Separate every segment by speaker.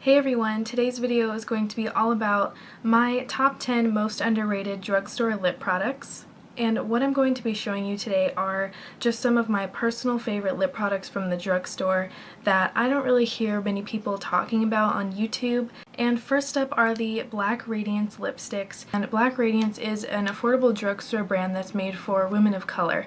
Speaker 1: Hey everyone, today's video is going to be all about my top 10 most underrated drugstore lip products. And what I'm going to be showing you today are just some of my personal favorite lip products from the drugstore that I don't really hear many people talking about on YouTube. And first up are the Black Radiance lipsticks. And Black Radiance is an affordable drugstore brand that's made for women of color.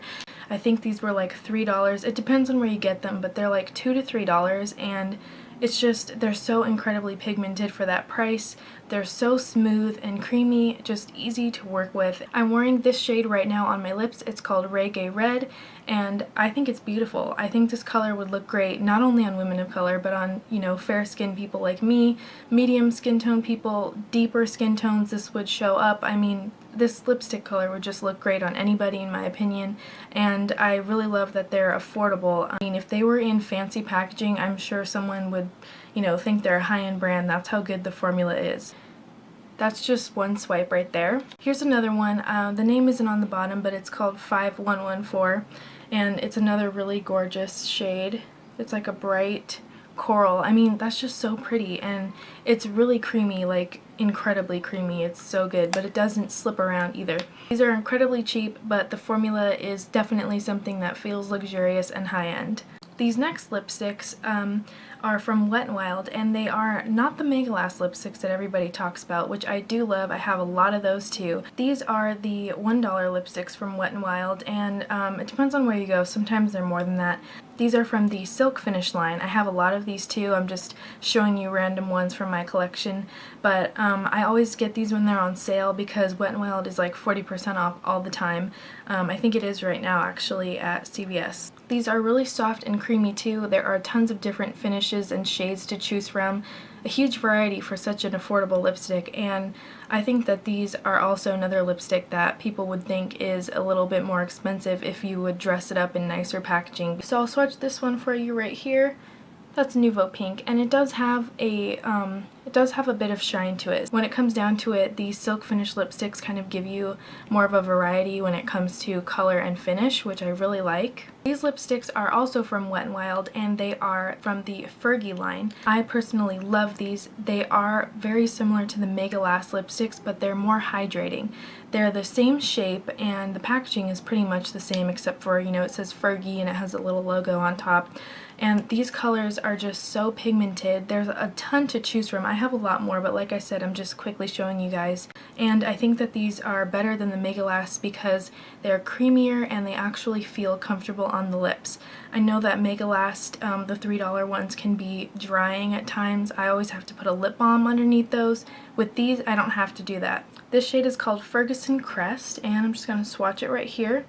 Speaker 1: I think these were like $3. It depends on where you get them, but they're like $2 to $3, and it's just, they're so incredibly pigmented for that price. They're so smooth and creamy, just easy to work with. I'm wearing this shade right now on my lips. It's called Reggae Red, and I think it's beautiful. I think this color would look great not only on women of color, but on, fair skinned people like me, medium skin tone people, deeper skin tones. This would show up. I mean, this lipstick color would just look great on anybody in my opinion, and I really love that they're affordable. I mean, if they were in fancy packaging, I'm sure someone would, think they're a high-end brand. That's how good the formula is. That's just one swipe right there. Here's another one. The name isn't on the bottom, but it's called 5114, and it's another really gorgeous shade. It's like a bright coral. I mean, that's just so pretty, and it's really creamy, like incredibly creamy. It's so good, but it doesn't slip around either. These are incredibly cheap, but the formula is definitely something that feels luxurious and high-end. These next lipsticks are from Wet n Wild, and they are not the Mega Last lipsticks that everybody talks about, which I do love. I have a lot of those too. These are the $1 lipsticks from Wet n Wild, and it depends on where you go. Sometimes they're more than that. These are from the Silk Finish line. I have a lot of these too. I'm just showing you random ones from my collection, but I always get these when they're on sale because Wet n Wild is like 40% off all the time. I think it is right now actually at CVS. These are really soft and creamy too. There are tons of different finishes and shades to choose from. A huge variety for such an affordable lipstick, and I think that these are also another lipstick that people would think is a little bit more expensive if you would dress it up in nicer packaging. So I'll swatch this one for you right here. That's Nouveau Pink, and it does have a bit of shine to it. When it comes down to it, these Silk Finish lipsticks kind of give you more of a variety when it comes to color and finish, which I really like. These lipsticks are also from Wet n Wild, and they are from the Fergie line. I personally love these. They are very similar to the Mega Last lipsticks, but they're more hydrating. They're the same shape, and the packaging is pretty much the same except for, it says Fergie and it has a little logo on top. And these colors are just so pigmented. There's a ton to choose from. I have a lot more, but like I said, I'm just quickly showing you guys. And I think that these are better than the Mega Last because they're creamier and they actually feel comfortable on the lips. I know that Mega Last, the $3 ones, can be drying at times. I always have to put a lip balm underneath those. With these, I don't have to do that. This shade is called Ferguson Crest, and I'm just going to swatch it right here.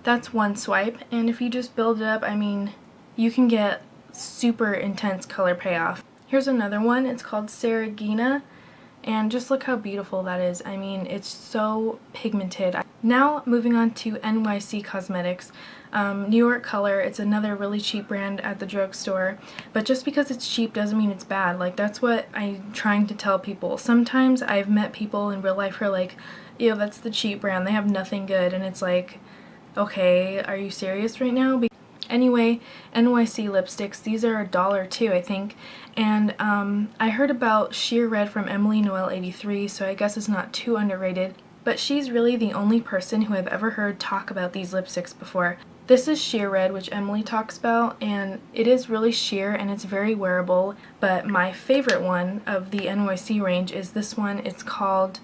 Speaker 1: That's one swipe, and if you just build it up, I mean, you can get super intense color payoff. Here's another one. It's called Saragina, and just look how beautiful that is. I mean, it's so pigmented. Now moving on to NYC Cosmetics. New York Color. It's another really cheap brand at the drugstore, but just because it's cheap doesn't mean it's bad. Like, that's what I'm trying to tell people. Sometimes I've met people in real life who are like, ew, that's the cheap brand, they have nothing good, and it's like, okay, are you serious right now? Anyway, NYC lipsticks, these are $1 too, I think, and I heard about Sheer Red from Emily Noel 83, so I guess it's not too underrated, but she's really the only person who I've ever heard talk about these lipsticks before. This is Sheer Red, which Emily talks about, and it is really sheer and it's very wearable, but my favorite one of the NYC range is this one. It's called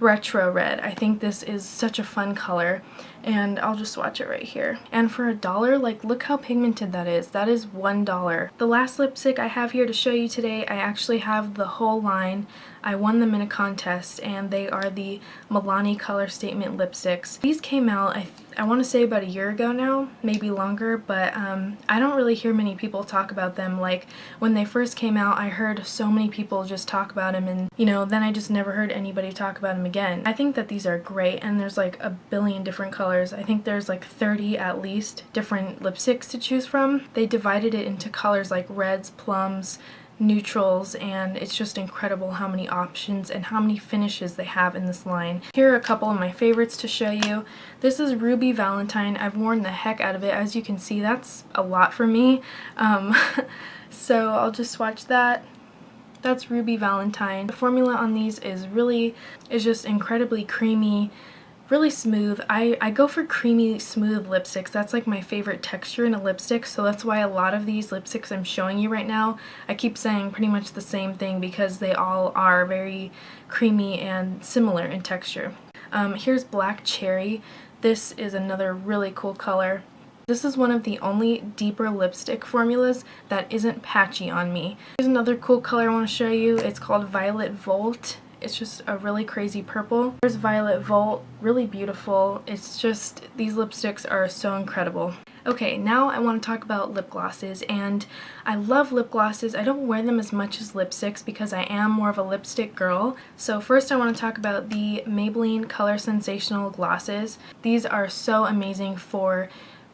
Speaker 1: Retro Red. I think this is such a fun color, and I'll just swatch it right here. And for $1, like, look how pigmented that is. That is $1. The last lipstick I have here to show you today, I actually have the whole line. I won them in a contest, and they are the Milani Color Statement lipsticks. These came out, I want to say about a year ago now, maybe longer, but I don't really hear many people talk about them. Like, when they first came out, I heard so many people just talk about them, and then I just never heard anybody talk about them again. I think that these are great, and there's like a billion different colors. I think there's like 30 at least different lipsticks to choose from. They divided it into colors like reds, plums, neutrals, and it's just incredible how many options and how many finishes they have in this line. Here are a couple of my favorites to show you. This is Ruby Valentine. I've worn the heck out of it. As you can see, that's a lot for me. So I'll just swatch that. That's Ruby Valentine. The formula on these is just incredibly creamy, really smooth. I go for creamy, smooth lipsticks. That's like my favorite texture in a lipstick, so that's why a lot of these lipsticks I'm showing you right now, I keep saying pretty much the same thing because they all are very creamy and similar in texture. Here's Black Cherry. This is another really cool color. This is one of the only deeper lipstick formulas that isn't patchy on me. Here's another cool color I want to show you. It's called Violet Volt. It's just a really crazy purple. There's Violet Volt, really beautiful. It's just, these lipsticks are so incredible. Okay, now I want to talk about lip glosses, and I love lip glosses. I don't wear them as much as lipsticks because I am more of a lipstick girl. So first I want to talk about the Maybelline Color Sensational glosses. These are so amazing for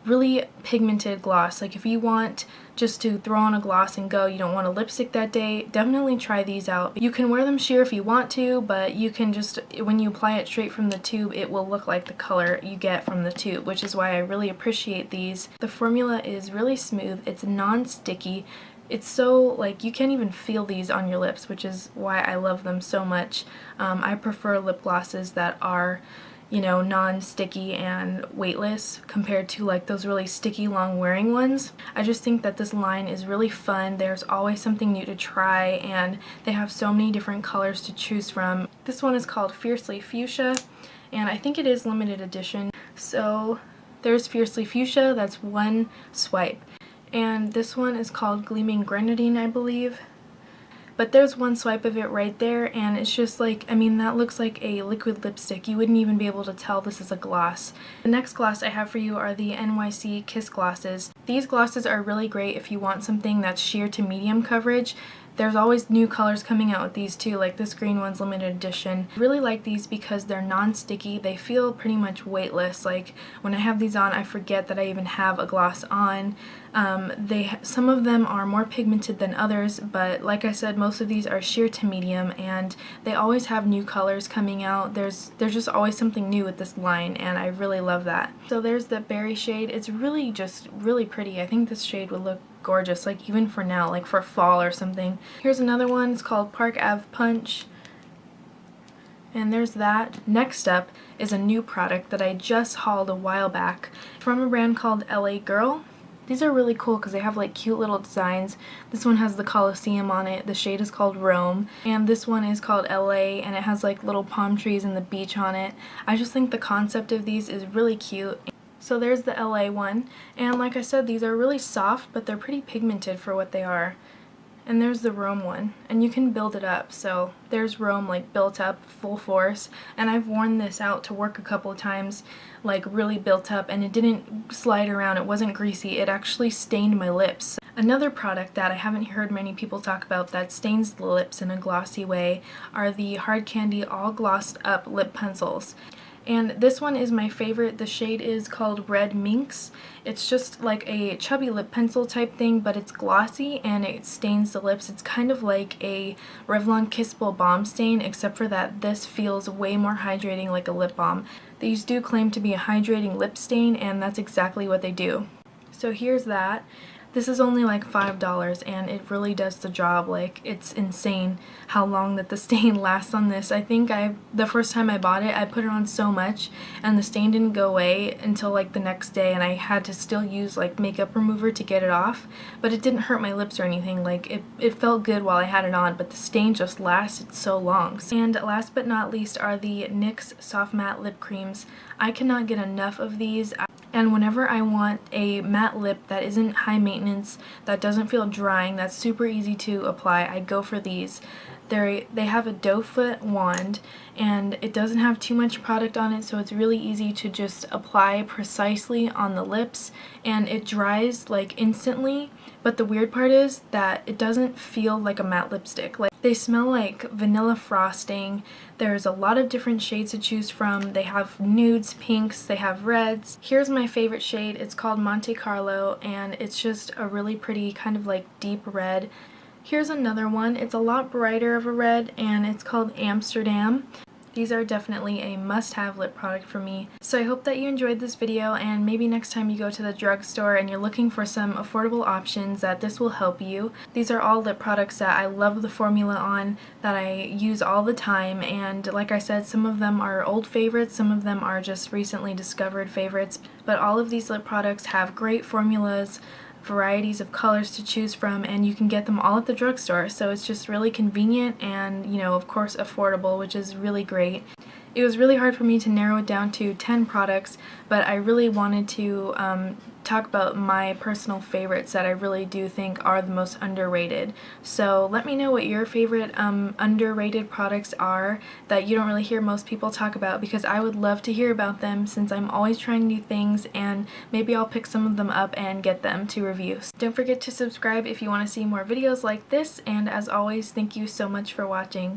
Speaker 1: really pigmented gloss. Like if you want just to throw on a gloss and go, you don't want a lipstick that day, definitely try these out. You can wear them sheer if you want to, but you can just, when you apply it straight from the tube, it will look like the color you get from the tube, which is why I really appreciate these. The formula is really smooth, it's non-sticky. It's so, like, you can't even feel these on your lips, which is why I love them so much. I prefer lip glosses that are, you know, non-sticky and weightless compared to like those really sticky long wearing ones. I just think that this line is really fun. There's always something new to try and they have so many different colors to choose from. This one is called Fiercely Fuchsia and I think it is limited edition. So there's Fiercely Fuchsia, that's one swipe. And this one is called Gleaming Grenadine, I believe. But there's one swipe of it right there, and it's just like, I mean, that looks like a liquid lipstick. You wouldn't even be able to tell this is a gloss. The next gloss I have for you are the NYC Kiss Glosses. These glosses are really great if you want something that's sheer to medium coverage. There's always new colors coming out with these too, like this green one's limited edition. I really like these because they're non-sticky. They feel pretty much weightless. Like when I have these on, I forget that I even have a gloss on. Some of them are more pigmented than others, but like I said, most of these are sheer to medium and they always have new colors coming out. There's just always something new with this line and I really love that. So there's the berry shade. It's really just really pretty. I think this shade would look gorgeous, like even for now, like for fall or something. Here's another one, it's called Park Ave Punch. And there's that. Next up is a new product that I just hauled a while back from a brand called LA Girl. These are really cool because they have like cute little designs. This one has the Coliseum on it, the shade is called Rome, and this one is called LA and it has like little palm trees and the beach on it. I just think the concept of these is really cute. So there's the LA one, and like I said, these are really soft, but they're pretty pigmented for what they are. And there's the Rome one, and you can build it up. So there's Rome like built up full force, and I've worn this out to work a couple of times, like really built up, and it didn't slide around, it wasn't greasy, it actually stained my lips. Another product that I haven't heard many people talk about that stains the lips in a glossy way are the Hard Candy All Glossed Up Lip Pencils. And this one is my favorite. The shade is called Red Minx. It's just like a chubby lip pencil type thing, but it's glossy and it stains the lips. It's kind of like a Revlon Kissable Balm stain, except for that this feels way more hydrating, like a lip balm. These do claim to be a hydrating lip stain, and that's exactly what they do. So here's that. This is only like $5 and it really does the job. Like, it's insane how long that the stain lasts on this. I think the first time I bought it, I put it on so much and the stain didn't go away until like the next day, and I had to still use like makeup remover to get it off, but it didn't hurt my lips or anything. Like it felt good while I had it on, but the stain just lasted so long. And last but not least are the NYX Soft Matte Lip Creams. I cannot get enough of these. And whenever I want a matte lip that isn't high maintenance, that doesn't feel drying, that's super easy to apply, I go for these. They have a doe foot wand and it doesn't have too much product on it, so it's really easy to just apply precisely on the lips, and it dries like instantly. But the weird part is that it doesn't feel like a matte lipstick. Like, they smell like vanilla frosting. There's a lot of different shades to choose from. They have nudes, pinks, they have reds. Here's my favorite shade. It's called Monte Carlo and it's just a really pretty kind of like deep red. Here's another one. It's a lot brighter of a red and it's called Amsterdam. These are definitely a must-have lip product for me. So I hope that you enjoyed this video, and maybe next time you go to the drugstore and you're looking for some affordable options, that this will help you. These are all lip products that I love the formula on, that I use all the time, and like I said, some of them are old favorites, some of them are just recently discovered favorites, but all of these lip products have great formulas, varieties of colors to choose from, and you can get them all at the drugstore, so it's just really convenient and, you know, of course affordable, which is really great. It was really hard for me to narrow it down to 10 products, but I really wanted to talk about my personal favorites that I really do think are the most underrated. So let me know what your favorite underrated products are that you don't really hear most people talk about, because I would love to hear about them since I'm always trying new things, and maybe I'll pick some of them up and get them to review. Don't forget to subscribe if you want to see more videos like this, and as always, thank you so much for watching.